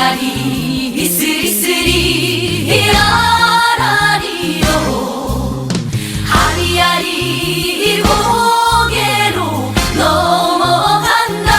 아리아리 스리스리 아라리요 아리아리 고개로 넘어간다.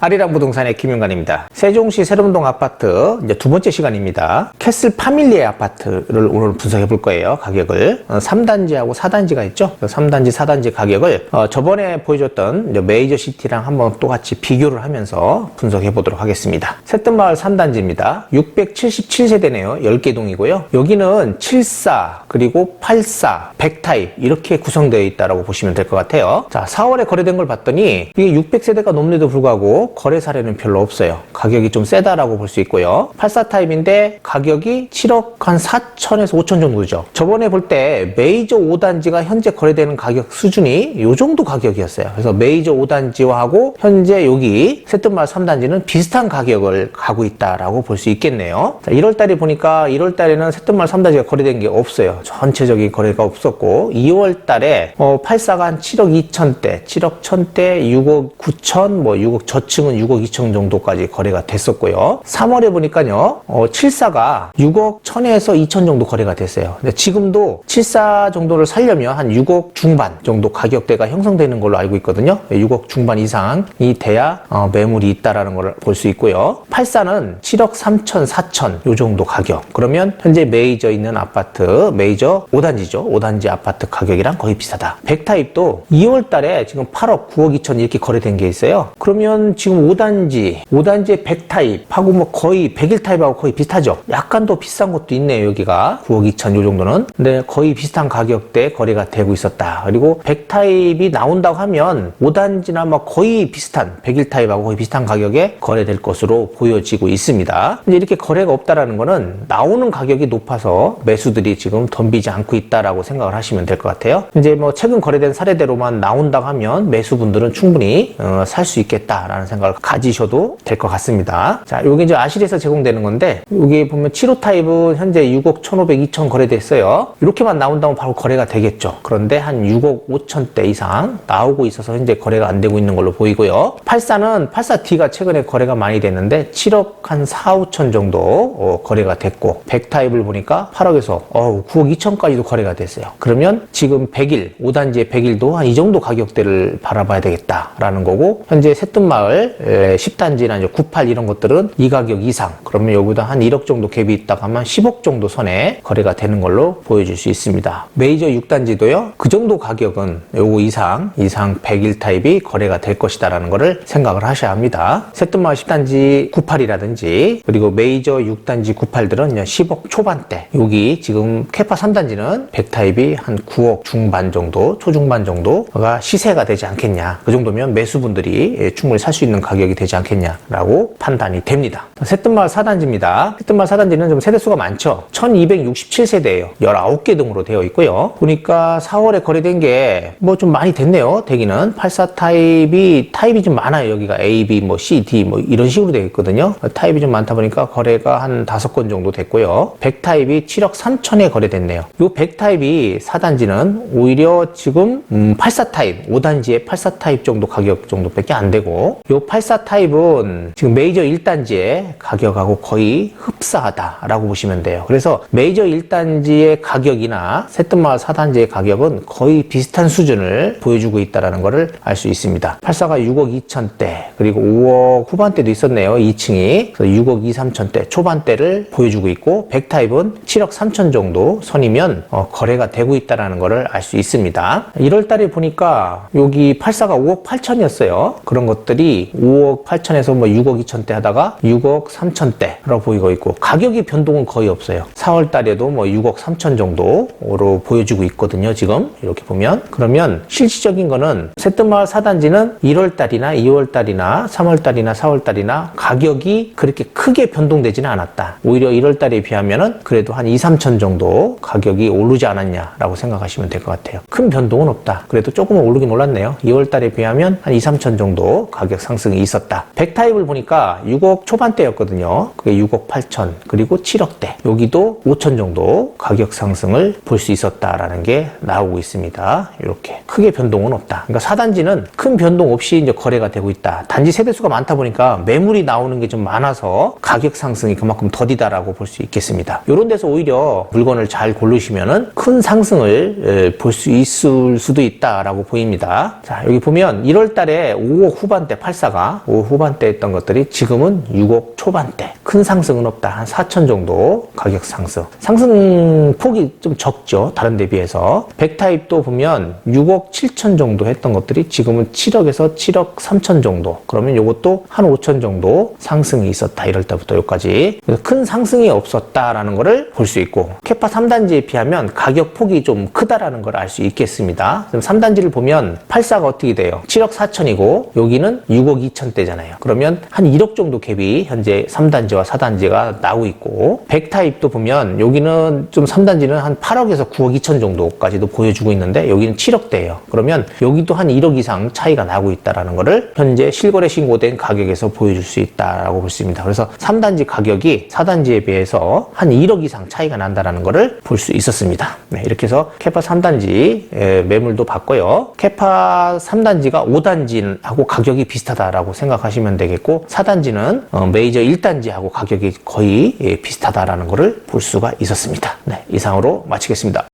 아리랑 부동산의 김윤관입니다. 세종시 세lum동 아파트 이제 두 번째 시간입니다. 캐슬 파밀리에 아파트를 오늘 분석해 볼 거예요. 가격을 3단지하고 4단지가 있죠. 3단지, 4단지 가격을 저번에 보여줬던 이제 메이저 시티랑 한번 똑같이 비교를 하면서 분석해 보도록 하겠습니다. 새뜸마을 3단지입니다. 677세대네요. 10개 동이고요. 여기는 74 그리고 84, 100타입 이렇게 구성되어 있다고 보시면 될 것 같아요. 자, 4월에 거래된 걸 봤더니 이게 600세대가 넘는데도 불구하고 거래 사례는 별로 없어요. 가격이 좀 세다라고 볼 수 있고요. 84 타입인데 가격이 7억 한 4천에서 5천 정도죠. 저번에 볼 때 메이저 5단지가 현재 거래되는 가격 수준이 이 정도 가격이었어요. 그래서 메이저 5단지하고 현재 여기 새뜸마을 3단지는 비슷한 가격을 가고 있다라고 볼 수 있겠네요. 자, 1월달에 보니까 1월달에는 새뜸마을 3단지가 거래된 게 없어요. 전체적인 거래가 없었고 2월달에 84가 한 7억 2천대, 7억 1000대, 6억 9천, 뭐 6억 저층은 6억 2천 정도까지 거래가 됐었고요. 3월에 보니까요, 74가 6억 1000에서 2천 정도 거래가 됐어요. 근데 지금도 74 정도를 살려면 한 6억 중반 정도 가격대가 형성되는 걸로 알고 있거든요. 6억 중반 이상이 돼야 매물이 있다라는 걸 볼 수 있고요. 84는 7억 3천, 4천 요 정도 가격. 그러면 현재 메이저 있는 아파트, 메이저 5단지죠. 5단지 아파트 가격이랑 거의 비슷하다. 100타입도 2월 달에 지금 8억, 9억 2천 이렇게 거래된 게 있어요. 그러면 지금 5단지의 100타입하고 뭐 거의 101타입하고 거의 비슷하죠. 약간 더 비싼 것도 있네요. 여기가 9억 2천 요 정도는. 근데 거의 비슷한 가격대에 거래가 되고 있었다. 그리고 100타입이 나온다고 하면 5단지나 뭐 거의 비슷한 101타입하고 거의 비슷한 가격에 거래될 것으로 보여지고 있습니다. 근데 이렇게 거래가 없다라는 거는 나오는 가격이 높아서 매수들이 지금 덤비지 않고 있다라고 생각을 하시면 될 것 같아요. 이제 뭐 최근 거래된 사례대로만 나온다고 하면 매수분들은 충분히 살 수 있겠다라는 생각을 가지셔도 될 것 같습니다. 자, 여기 이제 아실에서 제공되는 건데 여기 보면 7호 타입은 현재 6억 1500, 2천 거래됐어요. 이렇게만 나온다면 바로 거래가 되겠죠. 그런데 한 6억 5천대 이상 나오고 있어서 현재 거래가 안 되고 있는 걸로 보이고요. 84는 84D가 최근에 거래가 많이 됐는데 7억 한 4, 5천 정도 거래가 됐고 100타입을 보니까 8억에서 9억 2천까지도 거래가 됐어요. 그러면 지금 100일, 5단지의 100일도 한 이 정도 가격대를 바라봐야 되겠다라는 거고 현재 새뜸마을 10단지나 이제 98 이런 것들은 이 가격 이상 그러면 여기보다 한 1억 정도 갭이 있다고 하면 10억 정도 선에 거래가 되는 걸로 보여줄 수 있습니다. 메이저 6단지도요. 그 정도 가격은 요거 이상 100일 타입이 거래가 될 것이다라는 거를 생각을 하셔야 합니다. 새뜸마을 10단지 98이라든지 그리고 메이저 6단지 98들은 10억 초반대 여기 지금 캐파 3단지는 100 타입이 한 9억 중반 정도 초중반 정도가 시세가 되지 않겠냐 그 정도면 매수분들이 충분히 살 수 있는 가격이 되지 않겠냐라고 판단이 됩니다. 새뜸마을 4단지입니다. 새뜸마을 4단지는 좀 세대수가 많죠. 1267세대예요. 19개 동으로 되어 있고요. 보니까 4월에 거래된 게 뭐 좀 많이 됐네요. 대기는 84 타입이 좀 많아요. 여기가 A, B, 뭐 C, D 뭐 이런 식으로 되어 있거든요. 타입이 좀 많다 보니까 거래가 한 5건 정도 됐고요. 100 타입이 7억 3천에 거래됐네요. 이 100 타입이 4단지는 오히려 지금 84 타입 5단지에 84 타입 정도 가격 정도밖에 안 되고 요 84 타입은 지금 메이저 1단지의 가격하고 거의 흡사하다라고 보시면 돼요. 그래서 메이저 1단지의 가격이나 새뜸마을 4단지의 가격은 거의 비슷한 수준을 보여주고 있다는 것을 알 수 있습니다. 84가 6억 2천대 그리고 5억 후반대도 있었네요. 2층이 그래서 6억 2, 3천대 초반대를 보여주고 있고 100 타입은 7억 3천 정도 선이면 거래가 되고 있다는 것을 알 수 있습니다. 1월 달에 보니까 여기 84가 5억 8천이었어요. 그런 것들이 5억 8천에서 뭐 6억 2천대 하다가 6억 3천대라고 보이고 있고 가격이 변동은 거의 없어요. 4월 달에도 뭐 6억 3천 정도로 보여주고 있거든요. 지금 이렇게 보면 그러면 실질적인 거는 새뜸마을 4단지는 1월 달이나 2월 달이나 3월 달이나 4월 달이나 가격이 그렇게 크게 변동되지는 않았다. 오히려 1월 달에 비하면은 그래도 한 2, 3천 정도 가격이 오르지 않았냐라고 생각하시면 될 것 같아요. 큰 변동은 없다. 그래도 조금은 오르긴 올랐네요. 2월 달에 비하면 한 2, 3천 정도 가격 상승 상승이 있었다. 100타입을 보니까 6억 초반대였거든요. 그게 6억 8천 그리고 7억대. 여기도 5천 정도 가격 상승을 볼 수 있었다라는 게 나오고 있습니다. 이렇게 크게 변동은 없다. 그러니까 4단지는 큰 변동 없이 이제 거래가 되고 있다. 단지 세대수가 많다 보니까 매물이 나오는 게 좀 많아서 가격 상승이 그만큼 더디다라고 볼 수 있겠습니다. 이런 데서 오히려 물건을 잘 고르시면은 큰 상승을 볼 수 있을 수도 있다라고 보입니다. 자, 여기 보면 1월 달에 5억 후반대 84가 5억 후반대 했던 것들이 지금은 6억 초반대. 큰 상승은 없다. 한 4천 정도 가격 상승. 상승 폭이 좀 적죠. 다른 데 비해서. 100타입도 보면 6억 7천 정도 했던 것들이 지금은 7억에서 7억 3천 정도. 그러면 이것도 한 5천 정도 상승이 있었다. 1월 달부터 여기까지. 큰 상승이 없었다라는 거를 볼 수 있고, 캐파 3단지에 비하면 가격 폭이 좀 크다라는 걸 알 수 있겠습니다. 그럼 3단지를 보면 84가 어떻게 돼요? 7억 4천이고 여기는 6억 2천대잖아요. 그러면 한 1억 정도 갭이 현재 3단지와 4단지가 나오고 있고, 100타입도 보면 여기는 좀 3단지는 한 8억에서 9억 2천 정도까지도 보여주고 있는데 여기는 7억대예요. 그러면 여기도 한 1억 이상 차이가 나고 있다라는 거를 현재 실거래 신고된 가격에서 보여줄 수 있다라고 볼 수 있습니다. 그래서 3단지 가격이 4단지에 비해서 한 1억 이상 차이가 난다라는 거를 볼 수 있었습니다. 네, 이렇게 해서 캐파 3단지 매물도 봤고요. 캐파 3단지가 5단지하고 가격이 비슷하다라고 생각하시면 되겠고, 4단지는 메이저 1단지하고 가격이 거의 비슷하다라는 거를 볼 수가 있었습니다. 네, 이상으로 마치겠습니다.